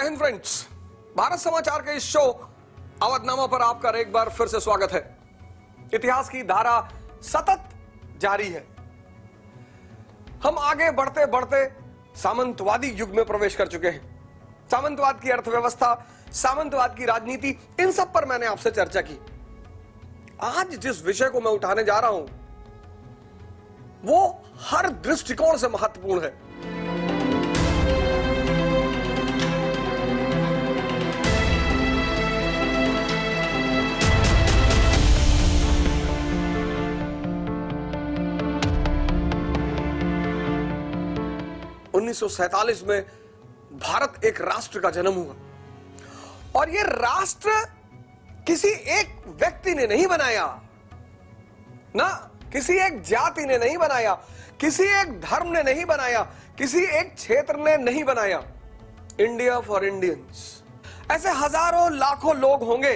जय हिंद फ्रेंड्स, भारत समाचार के इस शो अवधनामा पर आपका एक बार फिर से स्वागत है। इतिहास की धारा सतत जारी है। हम आगे बढ़ते बढ़ते सामंतवादी युग में प्रवेश कर चुके हैं। सामंतवाद की अर्थव्यवस्था, सामंतवाद की राजनीति, इन सब पर मैंने आपसे चर्चा की। आज जिस विषय को मैं उठाने जा रहा हूं वो हर दृष्टिकोण से महत्वपूर्ण है। (1947) में भारत एक राष्ट्र का जन्म हुआ और यह राष्ट्र किसी एक व्यक्ति ने नहीं बनाया, ना किसी एक जाति ने नहीं बनाया, किसी एक धर्म ने नहीं बनाया, किसी एक क्षेत्र ने नहीं बनाया। India for Indians. ऐसे हजारों लाखों लोग होंगे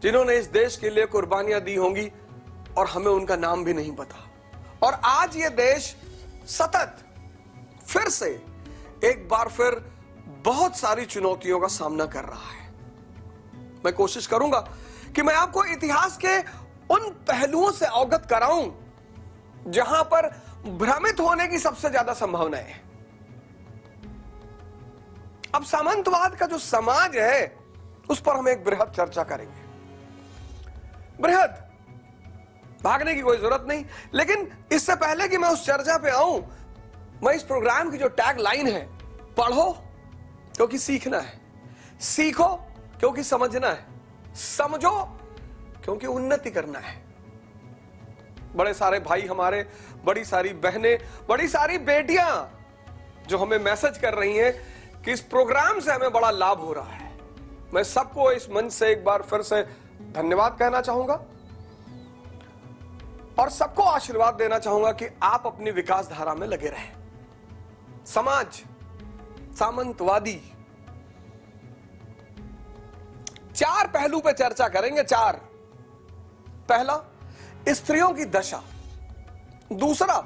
जिन्होंने इस देश के लिए कुर्बानियां दी होंगी और हमें उनका नाम भी नहीं पता। और आज यह देश सतत फिर से एक बार फिर बहुत सारी चुनौतियों का सामना कर रहा है। मैं कोशिश करूंगा कि मैं आपको इतिहास के उन पहलुओं से अवगत कराऊं जहां पर भ्रमित होने की सबसे ज्यादा संभावना है। अब सामंतवाद का जो समाज है उस पर हम एक बृहद चर्चा करेंगे। बृहद, भागने की कोई जरूरत नहीं, लेकिन इससे पहले कि मैं उस चर्चा पे आऊं, मैं इस प्रोग्राम की जो टैग लाइन है, पढ़ो क्योंकि सीखना है, सीखो क्योंकि समझना है, समझो क्योंकि उन्नति करना है। बड़े सारे भाई हमारे, बड़ी सारी बहनें, बड़ी सारी बेटियां जो हमें मैसेज कर रही हैं कि इस प्रोग्राम से हमें बड़ा लाभ हो रहा है। मैं सबको इस मंच से एक बार फिर से धन्यवाद कहना चाहूंगा और सबको आशीर्वाद देना चाहूंगा कि आप अपनी विकास धारा में लगे रहें। समाज सामंतवादी, चार पहलू पे चर्चा करेंगे। चार। पहला, स्त्रियों की दशा। दूसरा,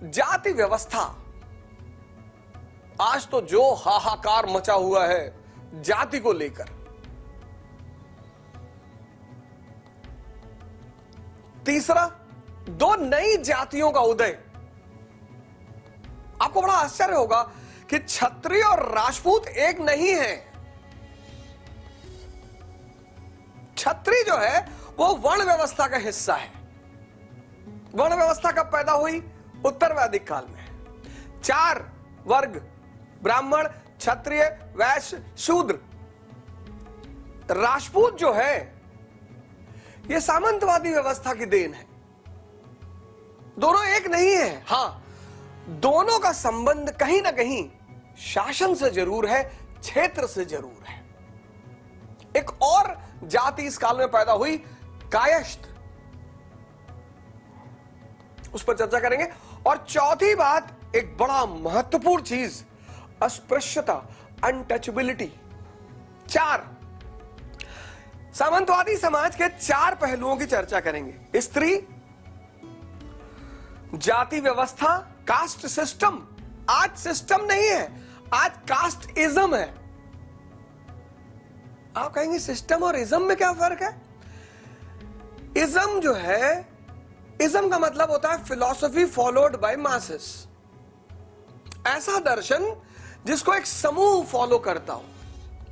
जाति व्यवस्था। आज तो जो हाहाकार मचा हुआ है जाति को लेकर। तीसरा, दो नई जातियों का उदय। आपको बड़ा आश्चर्य होगा कि क्षत्रिय और राजपूत एक नहीं है। क्षत्रिय जो है वो वर्ण व्यवस्था का हिस्सा है। वर्ण व्यवस्था कब पैदा हुई? उत्तर वैदिक काल में। चार वर्ग, ब्राह्मण, क्षत्रिय, वैश्य, शूद्र। राजपूत जो है ये सामंतवादी व्यवस्था की देन है। दोनों एक नहीं है। हां, दोनों का संबंध कहीं ना कहीं शासन से जरूर है, क्षेत्र से जरूर है। एक और जाति इस काल में पैदा हुई, कायस्थ। उस पर चर्चा करेंगे। और चौथी बात, एक बड़ा महत्वपूर्ण चीज, अस्पृश्यता, अनटचेबिलिटी। चार। सामंतवादी समाज के चार पहलुओं की चर्चा करेंगे। स्त्री, जाति व्यवस्था, कास्ट सिस्टम। आज सिस्टम नहीं है, आज कास्ट इज्म है। आप कहेंगे सिस्टम और इज्म में क्या फर्क है? इज्म जो है, इज्म का मतलब होता है फिलॉसफी फॉलोड बाय मासेस। ऐसा दर्शन जिसको एक समूह फॉलो करता हो,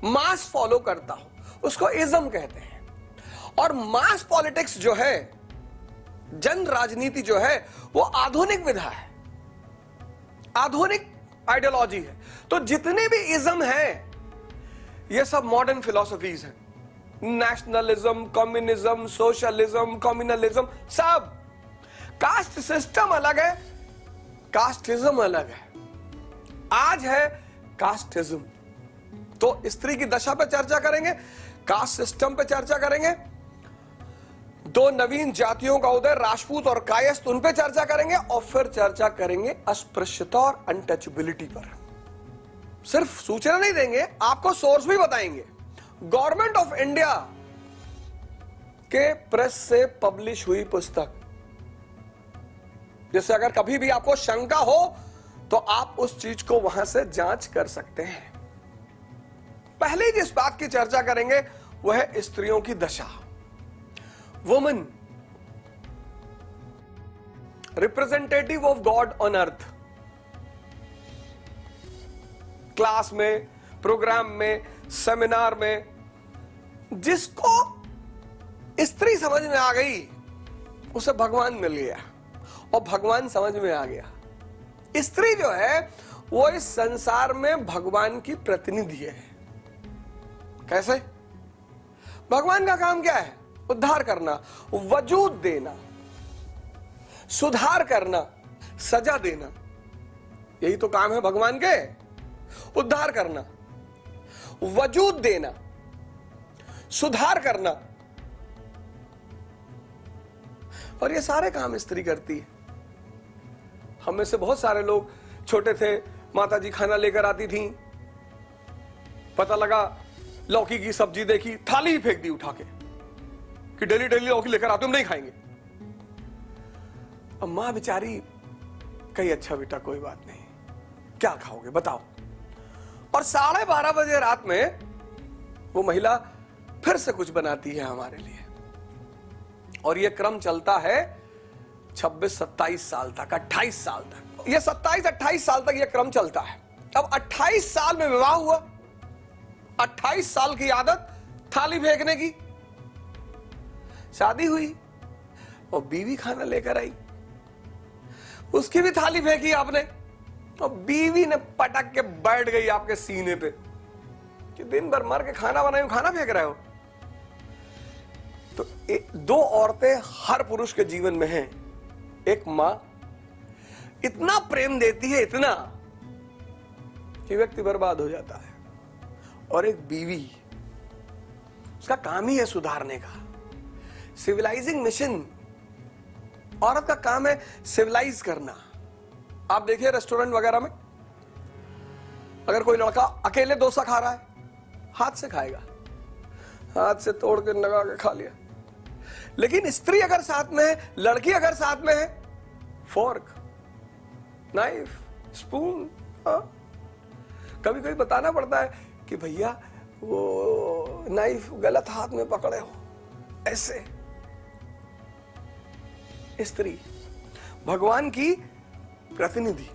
मास फॉलो करता हो, उसको इज्म कहते हैं। और मास पॉलिटिक्स जो है, जन राजनीति जो है, वो आधुनिक विधा है, आधुनिक आइडियोलॉजी है। तो जितने भी इज्म है ये सब मॉडर्न फिलॉसफीज हैं। नेशनलिज्म, कम्युनिज्म, सोशलिज्म, कम्युनलिज्म, सब। कास्ट सिस्टम अलग है, कास्टिज्म अलग है। आज है कास्टिज्म। तो स्त्री की दशा पर चर्चा करेंगे, कास्ट सिस्टम पर चर्चा करेंगे, दो नवीन जातियों का उदय, राजपूत और कायस्थ, उन पे चर्चा करेंगे और फिर चर्चा करेंगे अस्पृश्यता और अनटचेबिलिटी पर। सिर्फ सूचना नहीं देंगे, आपको सोर्स भी बताएंगे। गवर्नमेंट ऑफ इंडिया के प्रेस से पब्लिश हुई पुस्तक, जिससे अगर कभी भी आपको शंका हो तो आप उस चीज को वहां से जांच कर सकते हैं। पहले जिस बात की चर्चा करेंगे वह है स्त्रियों की दशा। Woman representative of God on earth. Class में, प्रोग्राम में, सेमिनार में जिसको स्त्री समझ में आ गई उसे भगवान मिल गया और भगवान समझ में आ गया। स्त्री जो है वो इस संसार में भगवान की प्रतिनिधि है। कैसे? भगवान का काम क्या है? उद्धार करना, वजूद देना, सुधार करना, सजा देना। यही तो काम है भगवान के। उद्धार करना, वजूद देना, सुधार करना, और ये सारे काम स्त्री करती है। हम में से बहुत सारे लोग छोटे थे, माता जी खाना लेकर आती थीं, पता लगा लौकी की सब्जी देखी, थाली ही फेंक दी उठा के कि डेली डेली लौकी लेकर आते, हम नहीं खाएंगे। अब मां बेचारी कही अच्छा बेटा कोई बात नहीं, क्या खाओगे बताओ। और 12:30 बजे रात में वो महिला फिर से कुछ बनाती है हमारे लिए, और ये क्रम चलता है 26-27 साल तक, 28 साल तक। ये 27-28 साल तक ये क्रम चलता है। अब 28 साल में विवाह हुआ, 28 साल की आदत थाली फेंकने की। शादी हुई और बीवी खाना लेकर आई, उसकी भी थाली फेंकी आपने, और बीवी ने पटक के बैठ गई आपके सीने पे कि दिन भर मर के खाना बनाई, खाना फेंक रहे हो। तो दो औरतें हर पुरुष के जीवन में हैं। एक मां इतना प्रेम देती है, इतना कि व्यक्ति बर्बाद हो जाता है, और एक बीवी, उसका काम ही है सुधारने का, सिविलाइजिंग मिशन। औरत का काम है सिविलाइज करना। आप देखिए रेस्टोरेंट वगैरह में अगर कोई लड़का अकेले डोसा खा रहा है, हाथ से खाएगा, हाथ से तोड़ के लगा के खा लिया। लेकिन स्त्री अगर साथ में है, लड़की अगर साथ में है, फोर्क, नाइफ, स्पून, कभी कभी बताना पड़ता है कि भैया वो नाइफ गलत हाथ में पकड़े हो, ऐसे। स्त्री भगवान की प्रतिनिधि।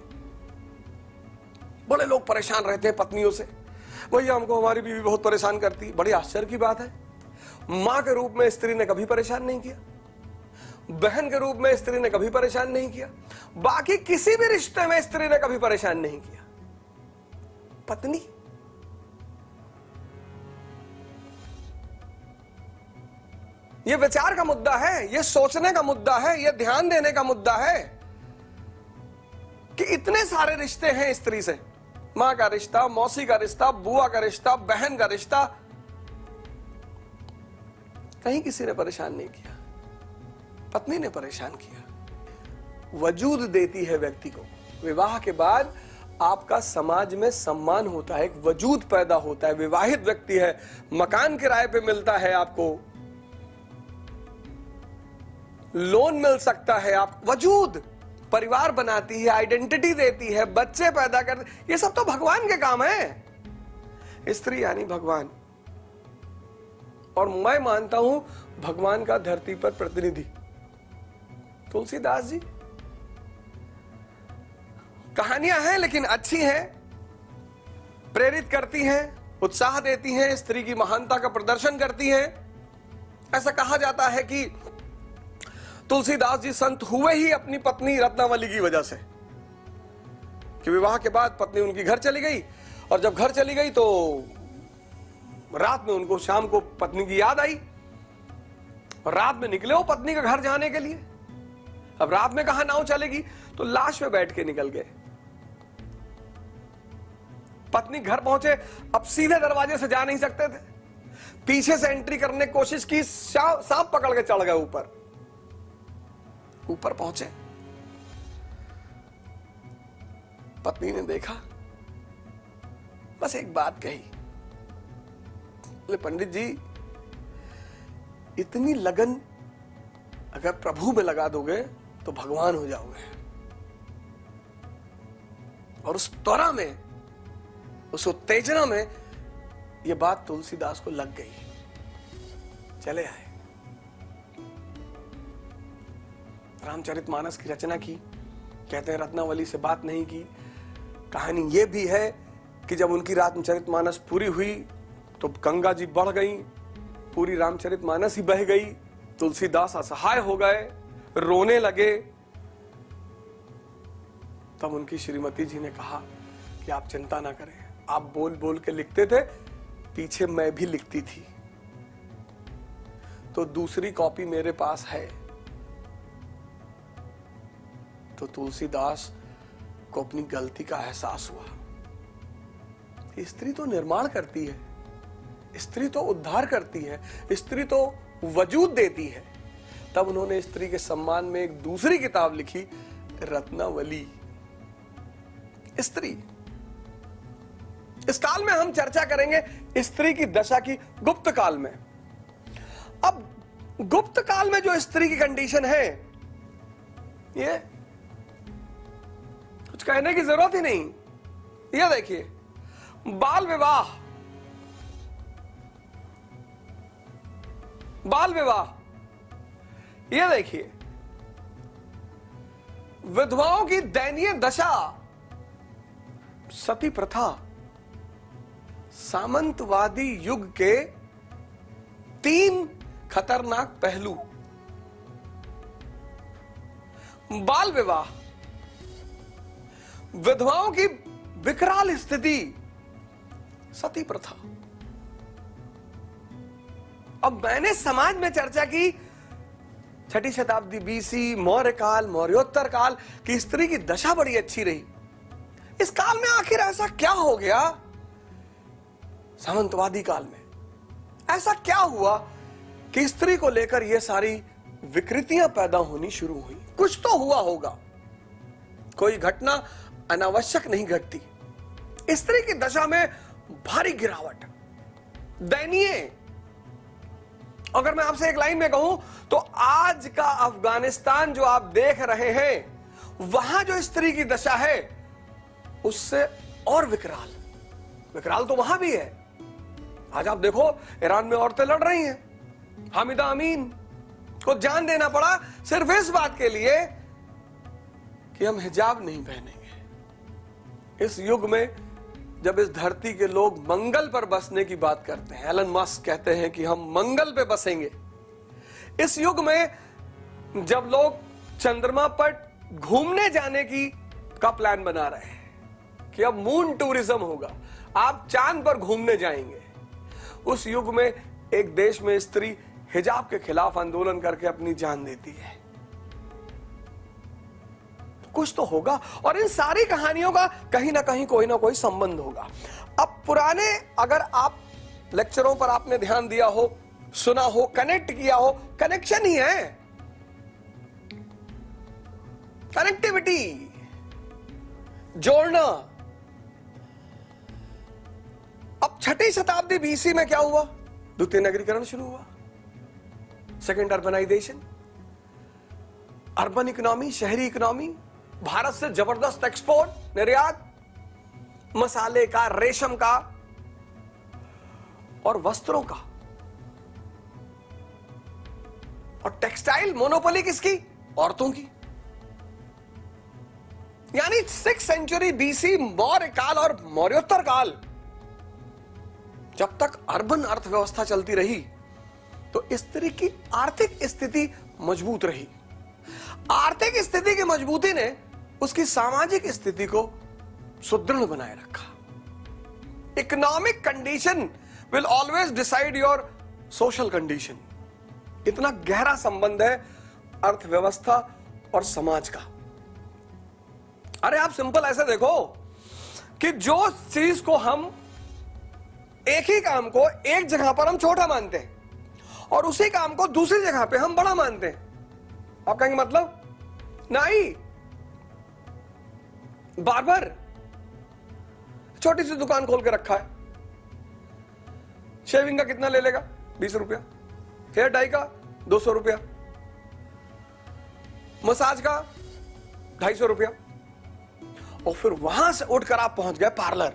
बड़े लोग परेशान रहते हैं पत्नियों से, भैया हमको हमारी बीवी बहुत परेशान करती। बड़ी आश्चर्य की बात है, मां के रूप में स्त्री ने कभी परेशान नहीं किया, बहन के रूप में स्त्री ने कभी परेशान नहीं किया, बाकी किसी भी रिश्ते में स्त्री ने कभी परेशान नहीं किया। पत्नी ये विचार का मुद्दा है, ये सोचने का मुद्दा है, ये ध्यान देने का मुद्दा है कि इतने सारे रिश्ते हैं स्त्री से। मां का रिश्ता, मौसी का रिश्ता, बुआ का रिश्ता, बहन का रिश्ता, कहीं किसी ने परेशान नहीं किया, पत्नी ने परेशान किया। वजूद देती है व्यक्ति को। विवाह के बाद आपका समाज में सम्मान होता है, एक वजूद पैदा होता है। विवाहित व्यक्ति है, मकान किराए पे मिलता है, आपको लोन मिल सकता है, आप वजूद, परिवार बनाती है, आइडेंटिटी देती है, बच्चे पैदा करती, ये सब तो भगवान के काम है। स्त्री यानी भगवान, और मैं मानता हूं भगवान का धरती पर प्रतिनिधि तुलसीदास जी। कहानियां हैं लेकिन अच्छी हैं, प्रेरित करती हैं, उत्साह देती हैं, स्त्री की महानता का प्रदर्शन करती हैं। ऐसा कहा जाता है कि तुलसीदास जी संत हुए ही अपनी पत्नी रत्नावली की वजह से, कि विवाह के बाद पत्नी उनकी घर चली गई, और जब घर चली गई तो रात में उनको शाम को पत्नी की याद आई, और रात में निकले वो पत्नी के घर जाने के लिए। अब रात में कहां नाव चलेगी, तो लाश पे बैठ के निकल गए। पत्नी घर पहुंचे, अब सीधे दरवाजे से जा नहीं सकते थे, पीछे से एंट्री करने की कोशिश की, सांप पकड़ के चढ़ गए ऊपर। ऊपर पहुंचे, पत्नी ने देखा, बस एक बात कही, बोले पंडित जी इतनी लगन अगर प्रभु में लगा दोगे तो भगवान हो जाओगे। और उस त्वरा में, उस उत्तेजना में ये बात तुलसीदास को लग गई, चले आए, रामचरितमानस की रचना की। कहते हैं रत्नावली से बात नहीं की। कहानी यह भी है कि जब उनकी रामचरितमानस पूरी हुई तो गंगा जी बढ़ गई, पूरी रामचरितमानस ही बह गई। तुलसीदास असहाय हो गए, रोने लगे। तब उनकी श्रीमती जी ने कहा कि आप चिंता ना करें, आप बोल बोल के लिखते थे, पीछे मैं भी लिखती थी, तो दूसरी कॉपी मेरे पास है। तो तुलसीदास को अपनी गलती का एहसास हुआ। स्त्री तो निर्माण करती है, स्त्री तो उद्धार करती है, स्त्री तो वजूद देती है। तब उन्होंने स्त्री के सम्मान में एक दूसरी किताब लिखी, रत्नावली। स्त्री, इस काल में हम चर्चा करेंगे स्त्री की दशा की गुप्त काल में। अब गुप्त काल में जो स्त्री की कंडीशन है, ये कुछ कहने की जरूरत ही नहीं। ये देखिए, बाल विवाह, बाल विवाह, ये देखिए, विधवाओं की दयनीय दशा, सती प्रथा, सामंतवादी युग के 3 खतरनाक पहलू। बाल विवाह, विधवाओं की विकराल स्थिति, सती प्रथा। अब मैंने समाज में चर्चा की 6ठी शताब्दी बीसी, मौर्य काल, मौर्योत्तर काल की स्त्री की दशा बड़ी अच्छी रही। इस काल में आखिर ऐसा क्या हो गया? सामंतवादी काल में ऐसा क्या हुआ कि स्त्री को लेकर यह सारी विकृतियां पैदा होनी शुरू हुई? कुछ तो हुआ होगा, कोई घटना अनावश्यक नहीं घटती। स्त्री की दशा में भारी गिरावट, दयनीय। अगर मैं आपसे एक लाइन में कहूं तो आज का अफगानिस्तान जो आप देख रहे हैं, वहां जो स्त्री की दशा है उससे और विकराल। विकराल तो वहां भी है। आज आप देखो, ईरान में औरतें लड़ रही हैं। हामिदा अमीन को जान देना पड़ा सिर्फ इस बात के लिए कि हम हिजाब नहीं पहनेंगे। इस युग में जब इस धरती के लोग मंगल पर बसने की बात करते हैं, एलन मस्क कहते हैं कि हम मंगल पे बसेंगे। इस युग में जब लोग चंद्रमा पर घूमने जाने का प्लान बना रहे हैं कि अब मून टूरिज्म होगा, आप चांद पर घूमने जाएंगे, उस युग में एक देश में स्त्री हिजाब के खिलाफ आंदोलन करके अपनी जान देती है। कुछ तो होगा, और इन सारी कहानियों का कहीं ना कहीं कोई ना कोई संबंध होगा। अब पुराने, अगर आप लेक्चरों पर आपने ध्यान दिया हो, सुना हो, कनेक्ट किया हो, कनेक्शन ही है, कनेक्टिविटी, जोड़ना। अब 6ठी शताब्दी बीसी में क्या हुआ? द्वितीय नगरीकरण शुरू हुआ, सेकेंड अर्बनाइजेशन, अर्बन इकोनॉमी, शहरी इकोनॉमी। भारत से जबरदस्त एक्सपोर्ट, निर्यात, मसाले का, रेशम का और वस्त्रों का। और टेक्सटाइल मोनोपोली किसकी? औरतों की। यानी 6th सेंचुरी बीसी, मौर्य काल और मौर्योत्तर काल, जब तक अर्बन अर्थव्यवस्था चलती रही तो स्त्री की आर्थिक स्थिति मजबूत रही। आर्थिक स्थिति की मजबूती ने उसकी सामाजिक स्थिति को सुदृढ़ बनाए रखा। Economic condition will always decide your social condition. इतना गहरा संबंध है अर्थव्यवस्था और समाज का। अरे आप सिंपल ऐसे देखो कि जो चीज को हम, एक ही काम को एक जगह पर हम छोटा मानते हैं और उसी काम को दूसरी जगह पे हम बड़ा मानते हैं। आप कहेंगे मतलब? नहीं, बार्बर छोटी सी दुकान खोल के रखा है, शेविंग का कितना ले लेगा? 20 रुपया, हेयर डाई का 200 रुपया, मसाज का 250 रुपया, और फिर वहां से उठकर आप पहुंच गए पार्लर।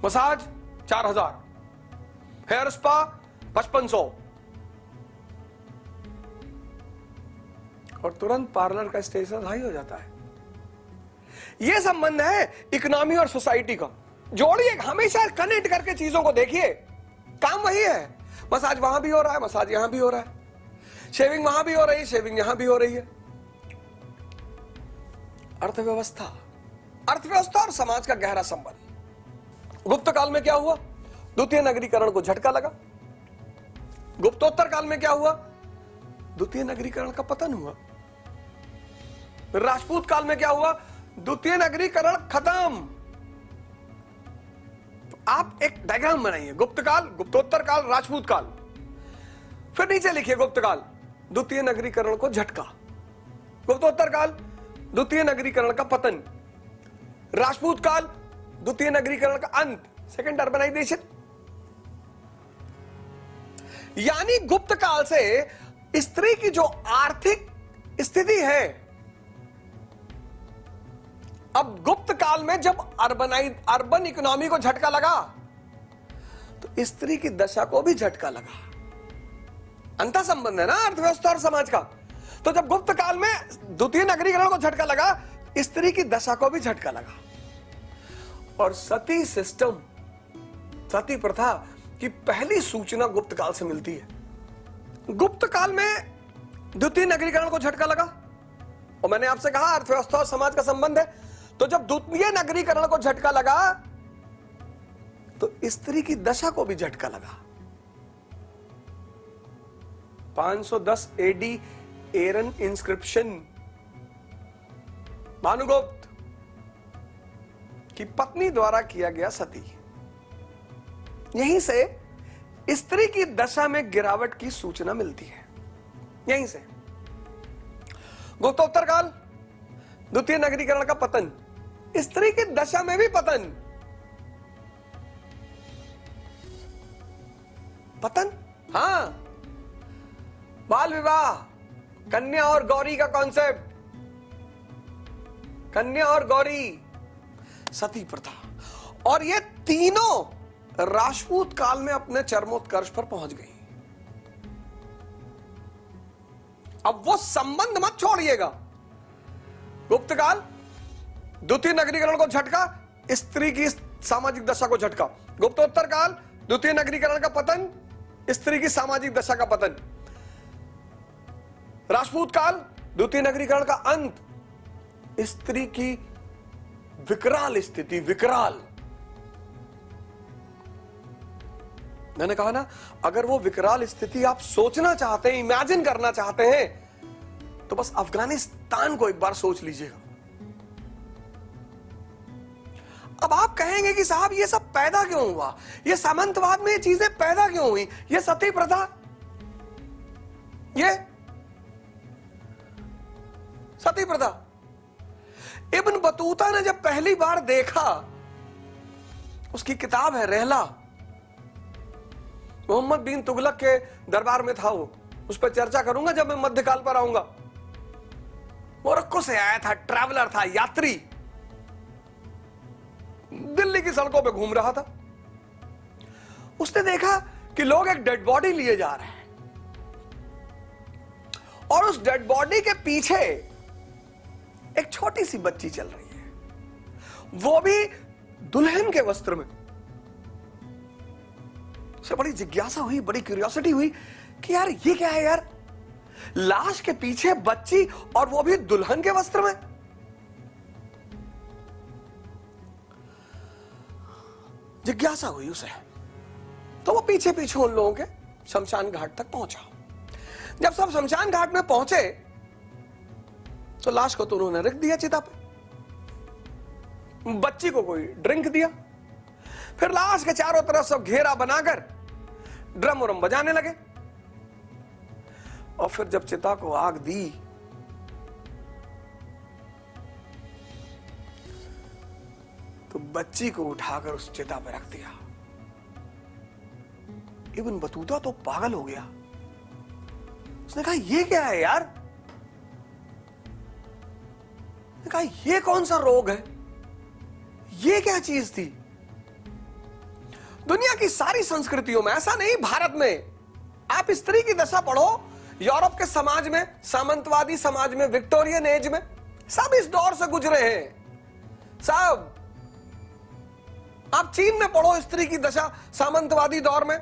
मसाज 4000, हेयर स्पा 5500, और तुरंत पार्लर का स्टेशन हाई हो जाता है। यह संबंध है इकोनॉमी और सोसाइटी का। जोड़िए, हमेशा कनेक्ट करके चीजों को देखिए। काम वही है, मसाज वहां भी हो रहा है, मसाज यहां भी हो रहा है, शेविंग वहां भी हो रही है, शेविंग यहां भी हो रही है। अर्थव्यवस्था, अर्थव्यवस्था और समाज का गहरा संबंध। गुप्त काल में क्या हुआ? द्वितीय नगरीकरण को झटका लगा। गुप्तोत्तर काल में क्या हुआ? द्वितीय नगरीकरण का पतन हुआ। राजपूत काल में क्या हुआ? द्वितीय नगरीकरण खत्म। तो आप एक डायग्राम बनाइए, गुप्त काल, गुप्तोत्तर काल, राजपूत काल, फिर नीचे लिखिए गुप्त काल, द्वितीय नगरीकरण को झटका, गुप्तोत्तर काल, द्वितीय नगरीकरण का पतन, राजपूत काल, द्वितीय नगरीकरण का अंत, सेकंड अर्बनाइजेशन। यानी गुप्त काल से स्त्री की जो आर्थिक स्थिति है, अब गुप्त काल में जब अर्बन इकोनॉमी को झटका लगा तो स्त्री की दशा को भी झटका लगा। अंतर संबंध है ना अर्थव्यवस्था और समाज का। तो जब गुप्त काल में द्वितीय नगरीकरण को झटका लगा, स्त्री की दशा को भी झटका लगा। और सती सिस्टम, सती प्रथा की पहली सूचना गुप्त काल से मिलती है। गुप्त काल में द्वितीय नगरीकरण को झटका लगा, और मैंने आपसे कहा अर्थव्यवस्था और समाज का संबंध है। तो जब द्वितीय नगरीकरण को झटका लगा तो स्त्री की दशा को भी झटका लगा। 510 एडी एरन इंस्क्रिप्शन, भानुगुप्त की पत्नी द्वारा किया गया सती। यहीं से स्त्री की दशा में गिरावट की सूचना मिलती है। यहीं से गुप्तोत्तर काल, द्वितीय नगरीकरण का पतन, स्त्री की दशा में भी पतन। पतन, हां, बाल विवाह, कन्या और गौरी का कॉन्सेप्ट, कन्या और गौरी, सती प्रथा, और ये तीनों राजपूत काल में अपने चरमोत्कर्ष पर पहुंच गई। अब वो संबंध मत छोड़िएगा। गुप्त काल, द्वितीय नगरीकरण को झटका, स्त्री की सामाजिक दशा को झटका। गुप्तोत्तर काल, द्वितीय नगरीकरण का पतन, स्त्री की सामाजिक दशा का पतन। राजपूत काल, द्वितीय नगरीकरण का अंत, स्त्री की विकराल स्थिति, विकराल। मैंने कहा ना, अगर वो विकराल स्थिति आप सोचना चाहते हैं, इमेजिन करना चाहते हैं, तो बस अफगानिस्तान को एक बार सोच लीजिएगा। अब आप कहेंगे कि साहब ये सब पैदा क्यों हुआ, ये सामंतवाद में ये चीजें पैदा क्यों हुई, ये सती प्रथा, ये सती प्रथा। इब्न बतूता ने जब पहली बार देखा, उसकी किताब है रहला, मोहम्मद बिन तुगलक के दरबार में था वो, उस पर चर्चा करूंगा जब मैं मध्यकाल पर आऊंगा। मोरक्को से आया था, ट्रैवलर था, यात्री, दिल्ली की सड़कों पे घूम रहा था। उसने देखा कि लोग एक डेड बॉडी लिए जा रहे हैं, और उस डेड बॉडी के पीछे एक छोटी सी बच्ची चल रही है, वो भी दुल्हन के वस्त्र में। उसे बड़ी जिज्ञासा हुई, बड़ी क्यूरियोसिटी हुई कि यार ये क्या है यार, लाश के पीछे बच्ची और वो भी दुल्हन के वस्त्र में। जिज्ञासा हुई उसे, तो वो पीछे पीछे उन लोगों के शमशान घाट तक पहुंचा। जब सब शमशान घाट में पहुंचे तो लाश को तो उन्होंने रख दिया चिता पे, बच्ची को कोई ड्रिंक दिया, फिर लाश के चारों तरफ सब घेरा बनाकर ड्रम उरम बजाने लगे, और फिर जब चिता को आग दी तो बच्ची को उठाकर उस चिता पर रख दिया। इब्न बतूता तो पागल हो गया। उसने कहा ये क्या है यार, उसने कहा ये कौन सा रोग है, ये क्या चीज थी। दुनिया की सारी संस्कृतियों में, ऐसा नहीं भारत में, आप स्त्री की दशा पढ़ो, यूरोप के समाज में, सामंतवादी समाज में, विक्टोरियन एज में, सब इस दौर से गुजरे हैं सब। आप चीन में पढ़ो स्त्री की दशा सामंतवादी दौर में,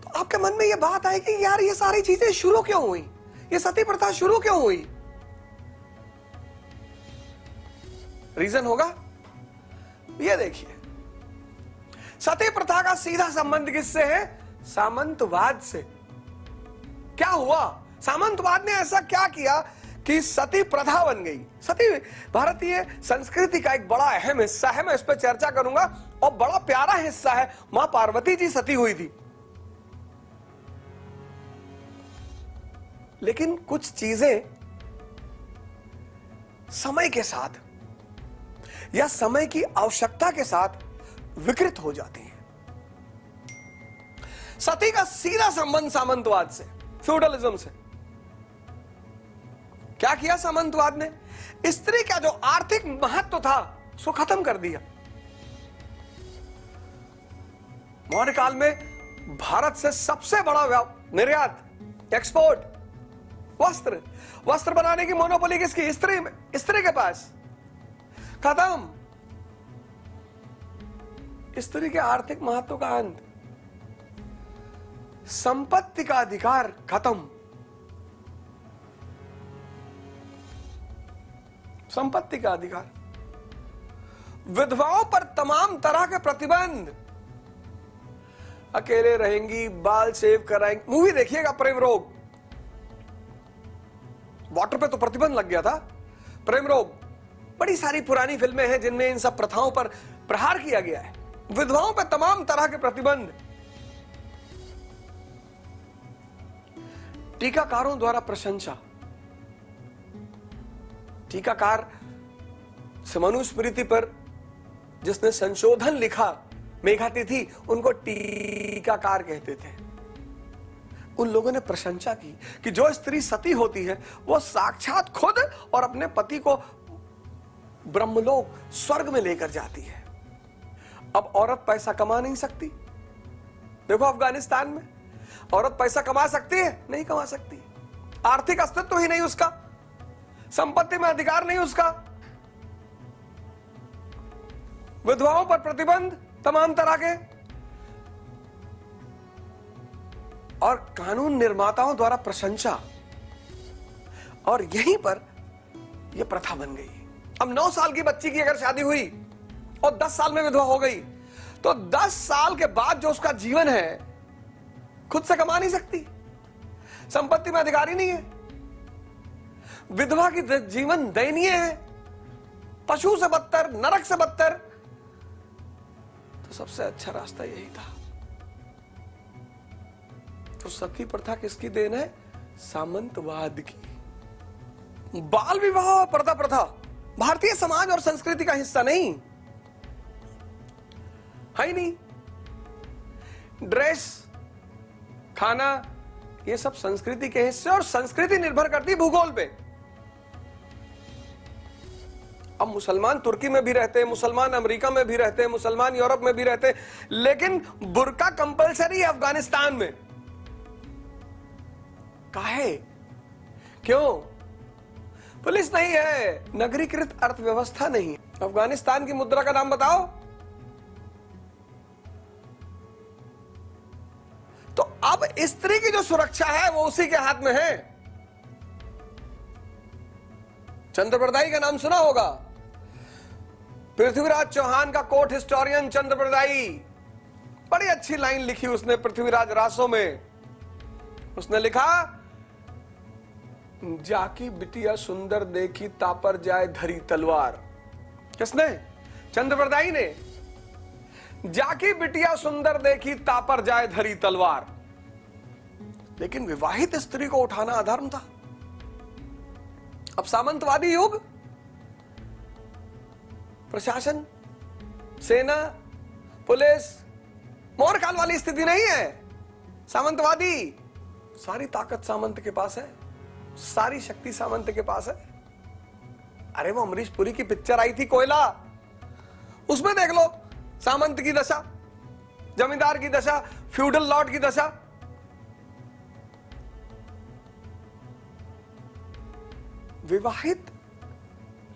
तो आपके मन में यह बात आए कि यार ये सारी चीजें शुरू क्यों हुई, ये सती प्रथा शुरू क्यों हुई? रीजन होगा, ये देखिए, सती प्रथा का सीधा संबंध किससे है? सामंतवाद से। क्या हुआ? सामंतवाद ने ऐसा क्या किया कि सती प्रथा बन गई? सती भारतीय संस्कृति का एक बड़ा अहम हिस्सा है, मैं इस पर चर्चा करूंगा, और बड़ा प्यारा हिस्सा है। मां पार्वती जी सती हुई थी, लेकिन कुछ चीजें समय के साथ या समय की आवश्यकता के साथ विकृत हो जाती हैं। सती का सीधा संबंध सामंतवाद से, फ्यूडलिज्म से। क्या किया सामंतवाद ने? स्त्री का जो आर्थिक महत्व था उसको खत्म कर दिया। मौर्य काल में भारत से सबसे बड़ा निर्यात, एक्सपोर्ट, वस्त्र बनाने की मोनोपोली किसकी? स्त्री के पास। खत्म। स्त्री के आर्थिक महत्व का अंत, संपत्ति का अधिकार खत्म, संपत्ति का अधिकार, विधवाओं पर तमाम तरह के प्रतिबंध, अकेले रहेंगी, बाल सेव कराएंगी। मूवी देखिएगा प्रेम रोग, वाटर पे तो प्रतिबंध लग गया था। प्रेम रोग, बड़ी सारी पुरानी फिल्में हैं जिनमें इन सब प्रथाओं पर प्रहार किया गया है। विधवाओं पर तमाम तरह के प्रतिबंध, टीकाकारों द्वारा प्रशंसा। टीकाकार से मनुस्मृति पर जिसने संशोधन लिखा, मेघातिथि, उनको टीकाकार कहते थे। उन लोगों ने प्रशंसा की कि जो स्त्री सती होती है वो साक्षात खुद और अपने पति को ब्रह्मलोक, स्वर्ग में लेकर जाती है। अब औरत पैसा कमा नहीं सकती। देखो अफगानिस्तान में औरत पैसा कमा सकती है? नहीं कमा सकती। आर्थिक अस्तित्व ही नहीं उसका, संपत्ति में अधिकार नहीं उसका। विधवाओं पर प्रतिबंध तमाम तरह के, और कानून निर्माताओं द्वारा प्रशंसा, और यहीं पर यह प्रथा बन गई। अब 9 साल की बच्ची की अगर शादी हुई और 10 साल में विधवा हो गई, तो 10 साल के बाद जो उसका जीवन है खुद से कमा नहीं सकती, संपत्ति में अधिकार ही नहीं है। विधवा की जीवन दयनीय है, पशु से बदतर, नरक से बदतर। तो सबसे अच्छा रास्ता यही था। तो सती प्रथा किसकी देन है? सामंतवाद की। बाल विवाह और पर्दा प्रथा भारतीय समाज और संस्कृति का हिस्सा नहीं है ही नहीं। ड्रेस, खाना, ये सब संस्कृति के हिस्से, और संस्कृति निर्भर करती है भूगोल पे। अब मुसलमान तुर्की में भी रहते हैं, मुसलमान अमेरिका में भी रहते हैं, मुसलमान यूरोप में भी रहते हैं, लेकिन बुर्का कंपलसरी है अफगानिस्तान में। काहे? क्यों? पुलिस नहीं है, नगरीकृत अर्थव्यवस्था नहीं। अफगानिस्तान की मुद्रा का नाम बताओ। तो अब स्त्री की जो सुरक्षा है वो उसी के हाथ में है। चंद्रप्रदाई का नाम सुना होगा, पृथ्वीराज चौहान का कोर्ट हिस्टोरियन चंद्रप्रदाई। बड़ी अच्छी लाइन लिखी उसने पृथ्वीराज रासो में। उसने लिखा, जाकी बिटिया सुंदर देखी तापर जाए धरी तलवार। किसने? चंद्रप्रदाई ने। जाकी बिटिया सुंदर देखी तापर जाए धरी तलवार। लेकिन विवाहित स्त्री को उठाना अधर्म था। अब सामंतवादी युग, प्रशासन, सेना, पुलिस, मौर्य काल वाली स्थिति नहीं है। सामंतवादी, सारी ताकत सामंत के पास है, सारी शक्ति सामंत के पास है। अरे वो अमरीश पुरी की पिक्चर आई थी कोयला, उसमें देख लो सामंत की दशा, जमींदार की दशा, फ्यूडल लॉर्ड की दशा। विवाहित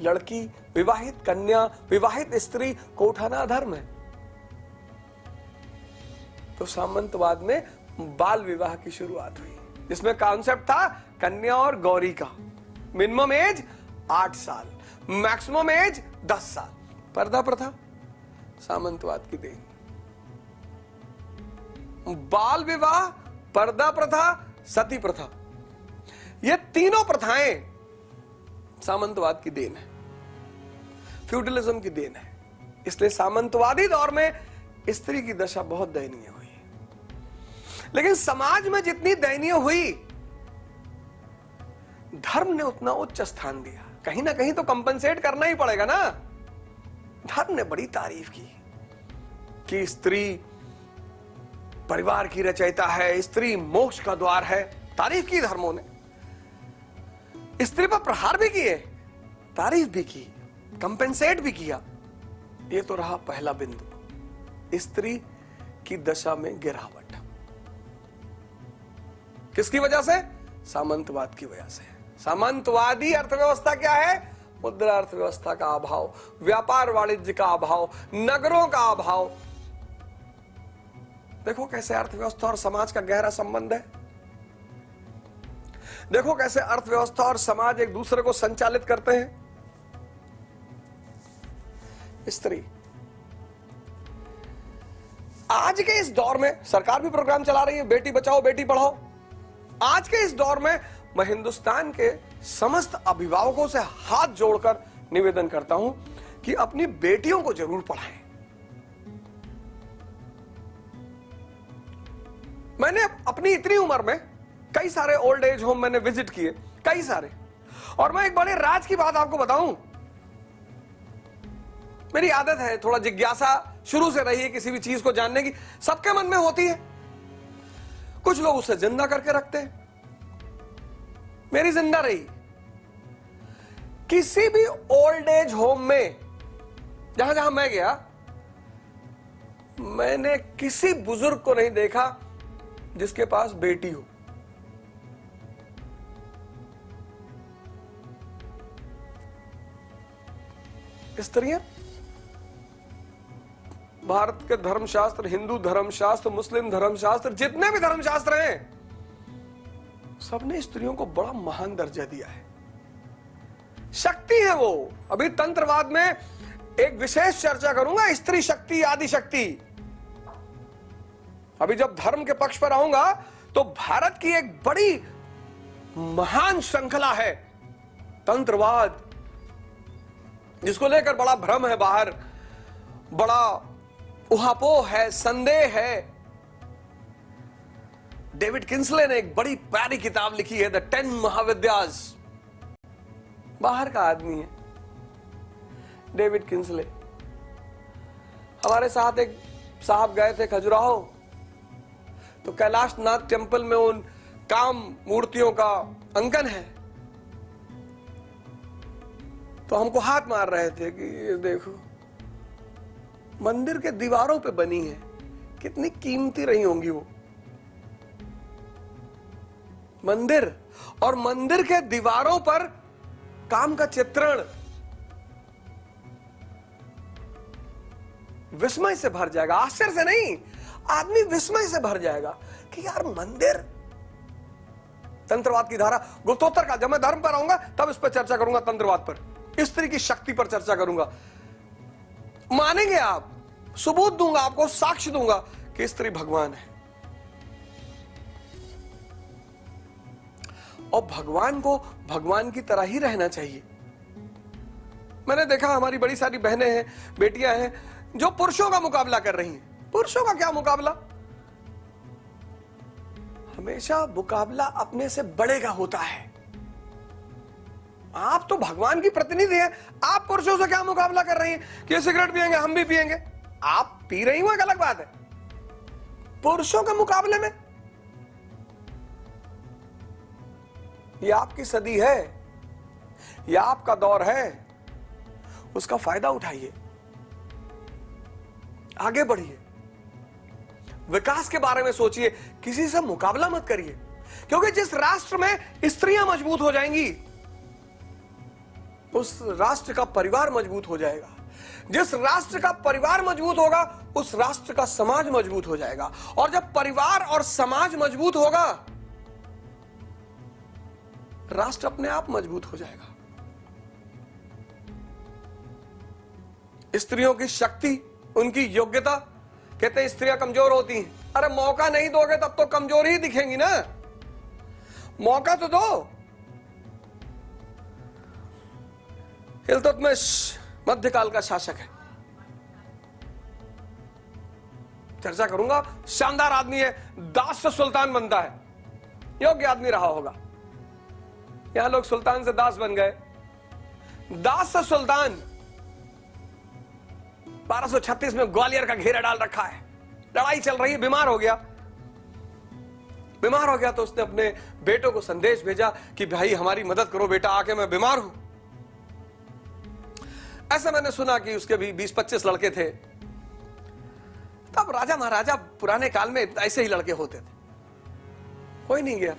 लड़की, विवाहित कन्या, विवाहित स्त्री को उठाना अधर्म है। तो सामंतवाद में बाल विवाह की शुरुआत हुई, जिसमें कॉन्सेप्ट था कन्या और गौरी का। मिनिमम एज 8 साल, मैक्सिमम एज 10 साल। पर्दा प्रथा सामंतवाद की देन। बाल विवाह, पर्दा प्रथा, सती प्रथा, ये तीनों प्रथाएं सामंतवाद की देन है, फ्यूडलिज्म की देन है। इसलिए सामंतवादी दौर में स्त्री की दशा बहुत दयनीय हुई। लेकिन समाज में जितनी दयनीय हुई, धर्म ने उतना उच्च स्थान दिया। कहीं ना कहीं तो कंपनसेट करना ही पड़ेगा ना। धर्म ने बड़ी तारीफ की कि स्त्री परिवार की रचयिता है, स्त्री मोक्ष का द्वार है। तारीफ की धर्मों ने, स्त्री पर प्रहार भी किए, तारीफ भी की, कंपेंसेट भी किया। ये तो रहा पहला बिंदु, स्त्री की दशा में गिरावट। किसकी वजह से? सामंतवाद की वजह से। सामंतवादी अर्थव्यवस्था क्या है? मुद्रा अर्थव्यवस्था का अभाव, व्यापार वाणिज्य का अभाव, नगरों का अभाव। देखो कैसे अर्थव्यवस्था और समाज का गहरा संबंध है। देखो कैसे अर्थव्यवस्था और समाज एक दूसरे को संचालित करते हैं। स्त्री आज के इस दौर में, सरकार भी प्रोग्राम चला रही है बेटी बचाओ बेटी पढ़ाओ। आज के इस दौर में मैं हिंदुस्तान के समस्त अभिभावकों से हाथ जोड़कर निवेदन करता हूं कि अपनी बेटियों को जरूर पढ़ाएं। मैंने अपनी इतनी उम्र में कई सारे ओल्ड एज होम मैंने विजिट किए, कई सारे। और मैं एक बड़े राज की बात आपको बताऊं, मेरी आदत है, थोड़ा जिज्ञासा शुरू से रही है किसी भी चीज को जानने की, सबके मन में होती है। कुछ लोग उसे जिंदा करके रखते हैं, मेरी जिंदा रही। किसी भी ओल्ड एज होम में जहां जहां मैं गया, मैंने किसी बुजुर्ग को नहीं देखा जिसके पास बेटी हो। स्त्रियां भारत के धर्मशास्त्र, हिंदू धर्मशास्त्र, मुस्लिम धर्मशास्त्र, जितने भी धर्मशास्त्र हैं, सबने स्त्रियों को बड़ा महान दर्जा दिया है। शक्ति है वो। अभी तंत्रवाद में एक विशेष चर्चा करूंगा, स्त्री शक्ति, आदि शक्ति। अभी जब धर्म के पक्ष पर आऊंगा तो भारत की एक बड़ी महान श्रृंखला है तंत्रवाद, जिसको लेकर बड़ा भ्रम है बाहर, बड़ा उहापोह है, संदेह है। डेविड किंसले ने एक बड़ी प्यारी किताब लिखी है, द 10 महाविद्यास। बाहर का आदमी है डेविड किंसले। हमारे साथ एक साहब गए थे खजुराहो, तो कैलाश नाथ टेम्पल में उन काम मूर्तियों का अंकन है। तो हमको हाथ मार रहे थे कि ये देखो, मंदिर के दीवारों पे बनी है, कितनी कीमती रही होंगी वो मंदिर। और मंदिर के दीवारों पर काम का चित्रण विस्मय से भर जाएगा, आश्चर्य से नहीं, आदमी विस्मय से भर जाएगा कि यार मंदिर। तंत्रवाद की धारा गुप्तोत्तर का, जब मैं धर्म पर आऊंगा तब इस पर चर्चा करूंगा, तंत्रवाद पर, स्त्री की शक्ति पर चर्चा करूंगा। मानेंगे आप, सबूत दूंगा आपको, साक्ष्य दूंगा कि स्त्री भगवान है। और भगवान को भगवान की तरह ही रहना चाहिए। मैंने देखा हमारी बड़ी सारी बहनें हैं, बेटियां हैं, जो पुरुषों का मुकाबला कर रही हैं। पुरुषों का क्या मुकाबला? हमेशा मुकाबला अपने से बड़े का होता है। आप तो भगवान की प्रतिनिधि हैं, आप पुरुषों से क्या मुकाबला कर रही हैं कि सिगरेट पिएंगे हम भी पिएंगे। आप पी रही हो एक अलग बात है, पुरुषों के मुकाबले में ये आपकी सदी है, ये आपका दौर है, उसका फायदा उठाइए, आगे बढ़िए, विकास के बारे में सोचिए, किसी से मुकाबला मत करिए। क्योंकि जिस राष्ट्र में स्त्रियां मजबूत हो जाएंगी, उस राष्ट्र का परिवार मजबूत हो जाएगा। जिस राष्ट्र का परिवार मजबूत होगा, उस राष्ट्र का समाज मजबूत हो जाएगा। और जब परिवार और समाज मजबूत होगा, राष्ट्र अपने आप मजबूत हो जाएगा। स्त्रियों की शक्ति, उनकी योग्यता, कहते हैं स्त्रियां कमजोर होती हैं। अरे मौका नहीं दोगे तब तो कमजोर ही दिखेंगी ना, मौका तो दो। इल्तुतमिश मध्यकाल का शासक है, चर्चा करूंगा, शानदार आदमी है, दास से सुल्तान बनता है, योग्य आदमी रहा होगा। यहां लोग सुल्तान से दास बन गए, दास से सुल्तान। 1236 में ग्वालियर का घेरा डाल रखा है, लड़ाई चल रही है, बीमार हो गया तो उसने अपने बेटों को संदेश भेजा कि भाई हमारी मदद करो बेटा, आके मैं बीमार हूं। ऐसा मैंने सुना कि उसके भी 20-25 लड़के थे। तब राजा महाराजा पुराने काल में ऐसे ही लड़के होते थे। कोई नहीं गया,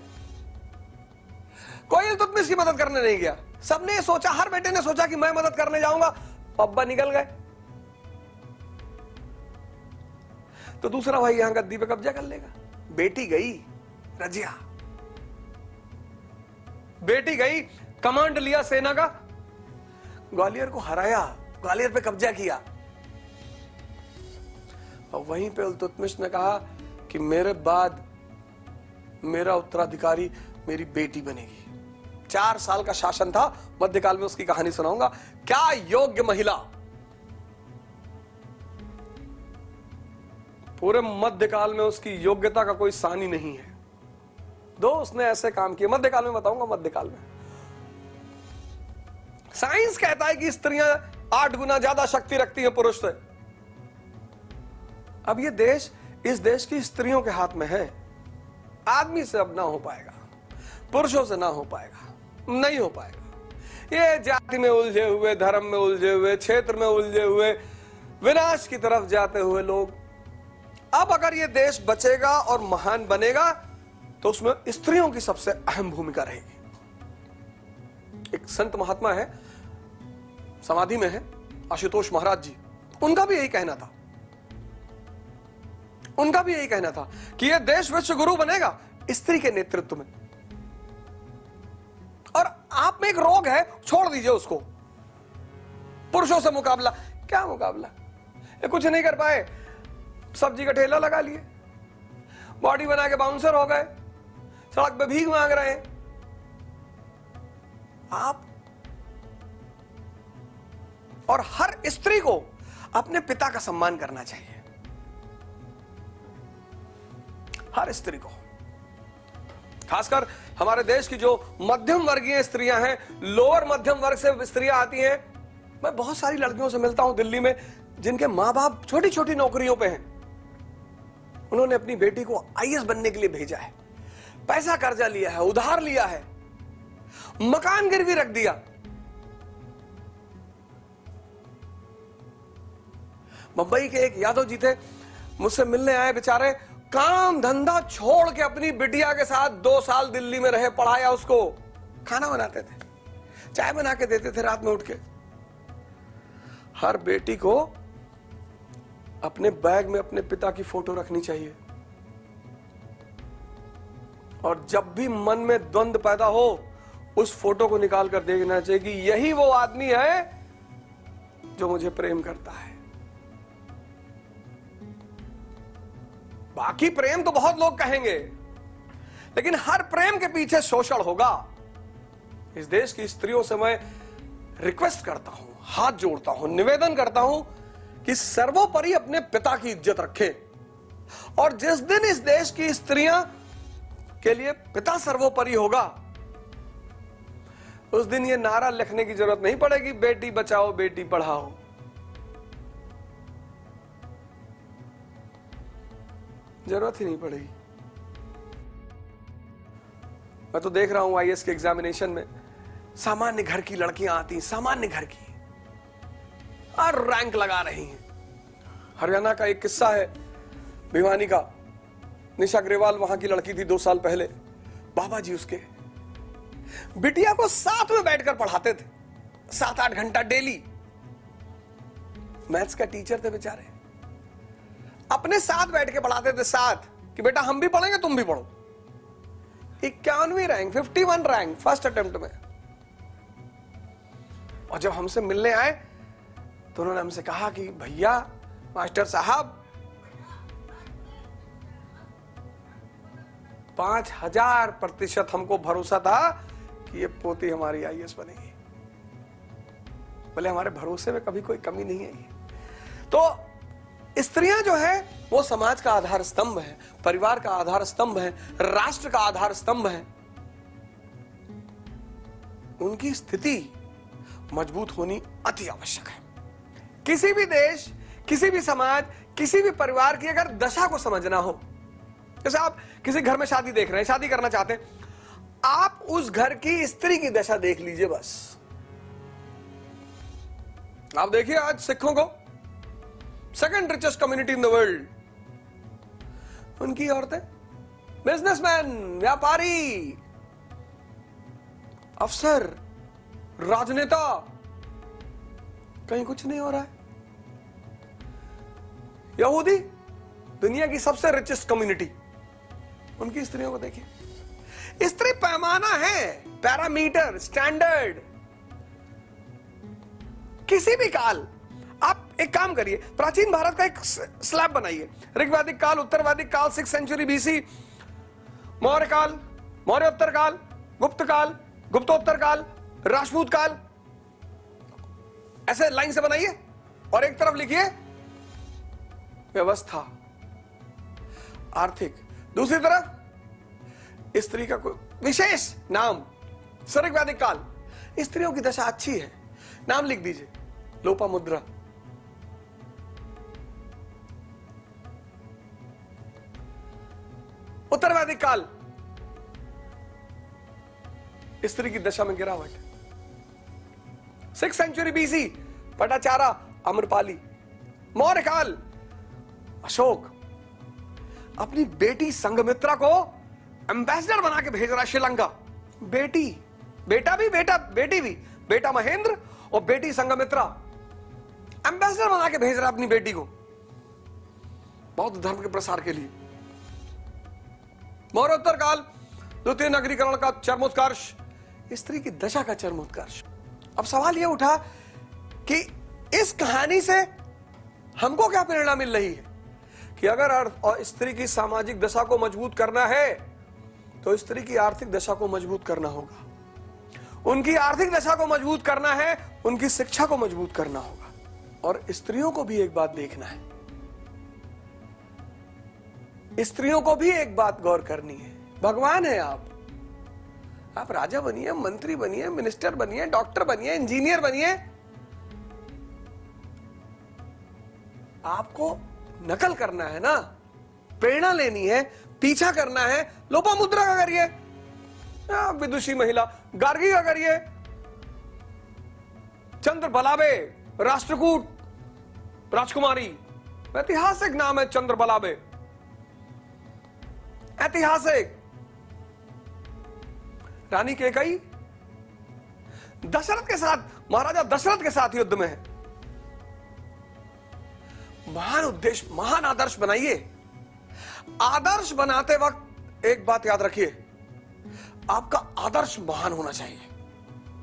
कोई इल्तुतमिश की मदद करने नहीं गया। सबने सोचा, हर बेटे ने सोचा कि मैं मदद करने जाऊंगा, अब्बा निकल गए। तो दूसरा भाई यहां गद्दी पे कब्जा कर लेगा। बेटी गई रजिया, बेटी गई, कमांड लिया सेना का, ग्वालियर को हराया, ग्वालियर पे कब्जा किया। और वहीं पे इल्तुतमिश ने कहा कि मेरे बाद मेरा उत्तराधिकारी मेरी बेटी बनेगी। 4 साल का शासन था, मध्यकाल में उसकी कहानी सुनाऊंगा। क्या योग्य महिला, पूरे मध्यकाल में उसकी योग्यता का कोई सानी नहीं है। दो उसने ऐसे काम किए, मध्यकाल में बताऊंगा। मध्यकाल में साइंस कहता है कि स्त्रियां 8 गुना ज्यादा शक्ति रखती हैं पुरुष से। अब ये देश, इस देश की स्त्रियों के हाथ में है। आदमी से अब ना हो पाएगा, पुरुषों से ना हो पाएगा, नहीं हो पाएगा। ये जाति में उलझे हुए, धर्म में उलझे हुए, क्षेत्र में उलझे हुए, विनाश की तरफ जाते हुए लोग, अब अगर ये देश बचेगा और महान बनेगा तो उसमें स्त्रियों की सबसे अहम भूमिका रहेगी। एक संत महात्मा है, समाधि में है, आशुतोष महाराज जी, उनका भी यही कहना था। उनका भी यही कहना था कि यह देश विश्व गुरु बनेगा स्त्री के नेतृत्व में। और आप में एक रोग है, छोड़ दीजिए उसको। पुरुषों से मुकाबला, क्या मुकाबला, ये कुछ नहीं कर पाए, सब्जी का ठेला लगा लिए, बॉडी बना के बाउंसर हो गए, सड़क पे भीख मांग रहे हैं। आप और हर स्त्री को अपने पिता का सम्मान करना चाहिए, हर स्त्री को। खासकर हमारे देश की जो मध्यम वर्गीय स्त्रियां हैं, लोअर मध्यम वर्ग से स्त्रियां आती हैं। मैं बहुत सारी लड़कियों से मिलता हूं दिल्ली में, जिनके मां बाप छोटी छोटी नौकरियों पे हैं। उन्होंने अपनी बेटी को आईएएस बनने के लिए भेजा है, पैसा कर्जा लिया है, उधार लिया है, मकान गिरवी रख दिया। मुंबई के एक यादव जी थे, मुझसे मिलने आए, बेचारे काम धंधा छोड़ के अपनी बिटिया के साथ 2 साल दिल्ली में रहे, पढ़ाया उसको, खाना बनाते थे, चाय बना के देते थे रात में उठ के। हर बेटी को अपने बैग में अपने पिता की फोटो रखनी चाहिए, और जब भी मन में द्वंद्व पैदा हो उस फोटो को निकाल कर देखना चाहिए कि यही वो आदमी है जो मुझे प्रेम करता है। बाकी प्रेम तो बहुत लोग कहेंगे, लेकिन हर प्रेम के पीछे शोषण होगा। इस देश की स्त्रियों से मैं रिक्वेस्ट करता हूं, हाथ जोड़ता हूं, निवेदन करता हूं कि सर्वोपरि अपने पिता की इज्जत रखें। और जिस दिन इस देश की स्त्रियां के लिए पिता सर्वोपरि होगा, उस दिन ये नारा लिखने की जरूरत नहीं पड़ेगी, बेटी बचाओ बेटी पढ़ाओ। जरूरत ही नहीं पड़ेगी। मैं तो देख रहा हूं आईएएस के एग्जामिनेशन में सामान्य घर की लड़कियां आती, सामान्य घर की, और रैंक लगा रही हैं। हरियाणा का एक किस्सा है भिवानी का, निशा अग्रवाल वहां की लड़की थी 2 साल पहले। बाबा जी उसके बिटिया को साथ में बैठकर पढ़ाते थे 7-8 घंटा डेली। मैथ्स का टीचर थे बेचारे, अपने साथ बैठ के पढ़ाते थे साथ कि बेटा हम भी पढ़ेंगे तुम भी पढ़ो। 51वीं रैंक, 51 रैंक फर्स्ट अटेम्प्ट में। और जब हमसे मिलने आए तो उन्होंने हमसे कहा कि भैया मास्टर साहब 5000% हमको भरोसा था कि ये पोती हमारी आईएएस बनेगी। बोले हमारे भरोसे में कभी कोई कमी नहीं आई। तो स्त्रियां जो है वो समाज का आधार स्तंभ है, परिवार का आधार स्तंभ है, राष्ट्र का आधार स्तंभ है। उनकी स्थिति मजबूत होनी अति आवश्यक है। किसी भी देश, किसी भी समाज, किसी भी परिवार की अगर दशा को समझना हो, जैसे आप किसी घर में शादी देख रहे हैं, शादी करना चाहते हैं, आप उस घर की स्त्री की दशा देख लीजिए बस। आप देखिए आज सिखों को second richest community in the world, उनकी औरतें बिजनेसमैन, व्यापारी, अफसर, राजनेता, कहीं कुछ नहीं हो रहा है। यहूदी दुनिया की सबसे रिचेस्ट कम्युनिटी, उनकी स्त्रियों को देखिए। स्त्री पैमाना है, पैरामीटर, स्टैंडर्ड। किसी भी काल आप एक काम करिए, प्राचीन भारत का एक स्लैब बनाइए। ऋग्वैदिक काल, उत्तरवैदिक काल, 6th सेंचुरी बीसी, मौर्य काल, मौर्योत्तर काल, गुप्त काल, गुप्तोत्तर काल, राजपूत काल, ऐसे लाइन से बनाइए और एक तरफ लिखिए व्यवस्था, आर्थिक, दूसरी तरफ स्त्री का कोई विशेष नाम, ऋग्वैदिक काल, स्त्रियों की दशा अच्छी है, नाम लिख दीजिए लोपामुद्रा। उत्तरवैदिक काल, स्त्री की दशा में गिरावट। 6th century BC, Patachara, Amrapali. Maurya काल, अशोक अपनी बेटी संघमित्रा को एम्बेसडर बना के भेज रहा श्रीलंका। बेटी, बेटा भी, बेटी भी, बेटा महेंद्र और बेटी संघमित्रा, एम्बेसडर बना के भेज रहा अपनी बेटी को बौद्ध धर्म के प्रसार के लिए। मौर्योत्तर काल, द्वितीय नगरीकरण का चरमोत्कर्ष, स्त्री की दशा का चरमोत्कर्ष। अब सवाल यह उठा कि इस कहानी से हमको क्या प्रेरणा मिल रही है कि अगर और स्त्री की सामाजिक दशा को मजबूत करना है तो स्त्री की आर्थिक दशा को मजबूत करना होगा। उनकी आर्थिक दशा को मजबूत करना है, उनकी शिक्षा को मजबूत करना होगा। और स्त्रियों को भी एक बात देखना है, स्त्रियों को भी एक बात गौर करनी है। भगवान है आप राजा बनिए, मंत्री बनिए, मिनिस्टर बनिए, डॉक्टर बनिए, इंजीनियर बनिए, आपको नकल करना है ना, प्रेरणा लेनी है, पीछा करना है। लोपामुद्रा का करिए, विदुषी महिला गार्गी का करिए, चंद्र बलाबे, राष्ट्रकूट राजकुमारी, ऐतिहासिक नाम है चंद्र बलाबे, ऐतिहासिक। रानी कैकेयी दशरथ के साथ, महाराजा दशरथ के साथ युद्ध में है। महान उद्देश्य, महान आदर्श बनाइए। आदर्श बनाते वक्त एक बात याद रखिए, आपका आदर्श महान होना चाहिए।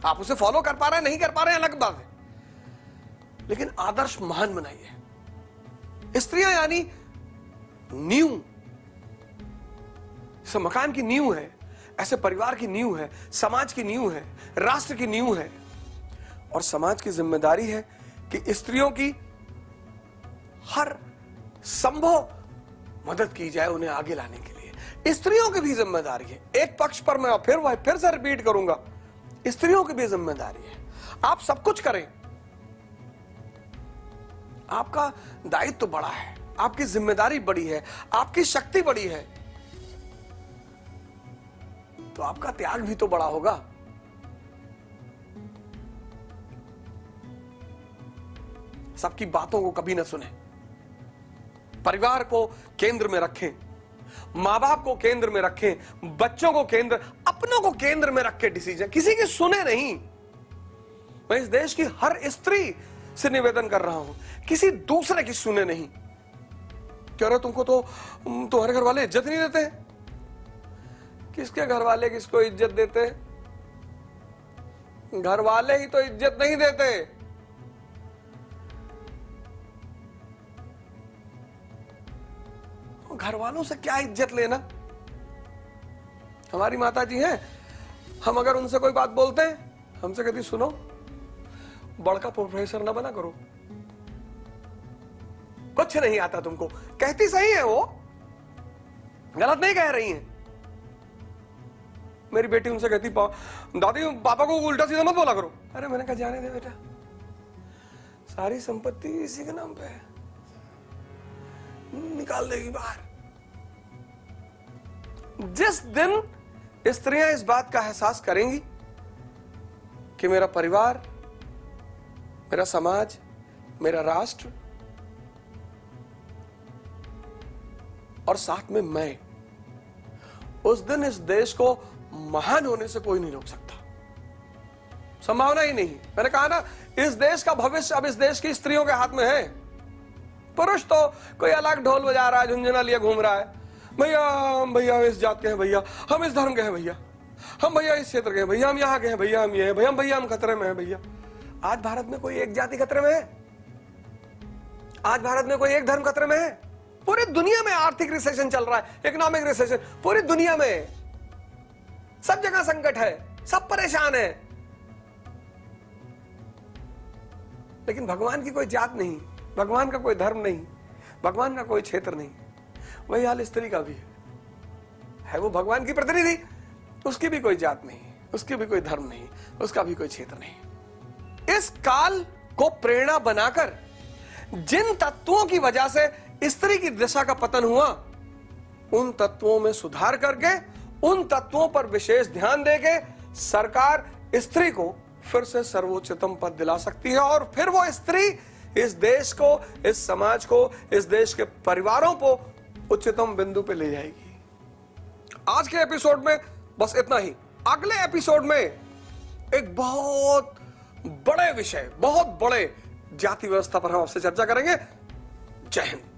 आप उसे फॉलो कर पा रहे हैं, नहीं कर पा रहे हैं, अलग बात है, लेकिन आदर्श महान बनाइए। स्त्रियां यानी नींव, जैसे मकान की नींव है, ऐसे परिवार की नींव है, समाज की नींव है, राष्ट्र की नींव है। और समाज की जिम्मेदारी है कि स्त्रियों की हर संभव मदद की जाए उन्हें आगे लाने के लिए। स्त्रियों की भी जिम्मेदारी है। एक पक्ष पर मैं फिर से रिपीट करूंगा, स्त्रियों की भी जिम्मेदारी है। आप सब कुछ करें, आपका दायित्व तो बड़ा है, आपकी जिम्मेदारी बड़ी है, आपकी शक्ति बड़ी है, तो आपका त्याग भी तो बड़ा होगा। सबकी बातों को कभी ना सुने, परिवार को केंद्र में रखें, मां बाप को केंद्र में रखें, बच्चों को केंद्र, अपनों को केंद्र में रख के डिसीजन, किसी की सुने नहीं। मैं इस देश की हर स्त्री से निवेदन कर रहा हूं, किसी दूसरे की सुने नहीं। कह रहे तुमको तो तुम्हारे घर वाले इज्जत नहीं देते। किसके घर वाले किसको इज्जत देते? घर वाले ही तो इज्जत नहीं देते। घर वालों से क्या इज्जत लेना? हमारी माता जी हैं, हम अगर उनसे कोई बात बोलते हैं, हमसे कहती सुनो, बड़का प्रोफेसर ना बना करो, कुछ नहीं आता तुमको। कहती सही है, वो गलत नहीं कह रही हैं। मेरी बेटी उनसे कहती दादी पापा को उल्टा सीधा मत बोला करो। अरे मैंने कहा जाने दे बेटा, सारी संपत्ति इसी के नाम पे है, निकाल देगी बाहर। जिस दिन स्त्रियां इस बात का एहसास करेंगी कि मेरा परिवार, मेरा समाज, मेरा राष्ट्र और साथ में मैं, उस दिन इस देश को महान होने से कोई नहीं रोक सकता। संभावना ही नहीं। मैंने कहा ना, इस देश का भविष्य अब इस देश की स्त्रियों के हाथ में है। पुरुष तो कोई अलग ढोल बजा रहा है, झुंझुना लिए घूम रहा है, भैया हम भैया इस जात के हैं, भैया हम इस धर्म के हैं, भैया हम भैया इस क्षेत्र के हैं, भैया हम यहाँ के हैं, भैया हम ये हैं, भैया हम खतरे में हैं। भैया आज भारत में कोई एक जाति खतरे में है? आज भारत में कोई एक धर्म खतरे में है? पूरी दुनिया में आर्थिक रिसेशन चल रहा है, इकोनॉमिक रिसेशन पूरी दुनिया में, सब जगह संकट है, सब परेशान है। लेकिन भगवान की कोई जात नहीं, भगवान का कोई धर्म नहीं, भगवान का कोई क्षेत्र नहीं। वही हाल स्त्री का भी है वो भगवान की प्रतिनिधि, उसकी भी कोई जात नहीं, उसकी भी कोई धर्म नहीं, उसका भी कोई क्षेत्र नहीं। इस काल को प्रेरणा बनाकर जिन तत्वों की वजह से स्त्री की दिशा का पतन हुआ, उन तत्वों में सुधार करके, उन तत्वों पर विशेष ध्यान देके सरकार स्त्री को फिर से सर्वोच्चतम पद दिला सकती है। और फिर वो स्त्री इस देश को, इस समाज को, इस देश के परिवारों को उच्चतम बिंदु पे ले जाएगी। आज के एपिसोड में बस इतना ही। अगले एपिसोड में एक बहुत बड़े विषय, बहुत बड़े जाति व्यवस्था पर हम आपसे चर्चा करेंगे। जय हिंद।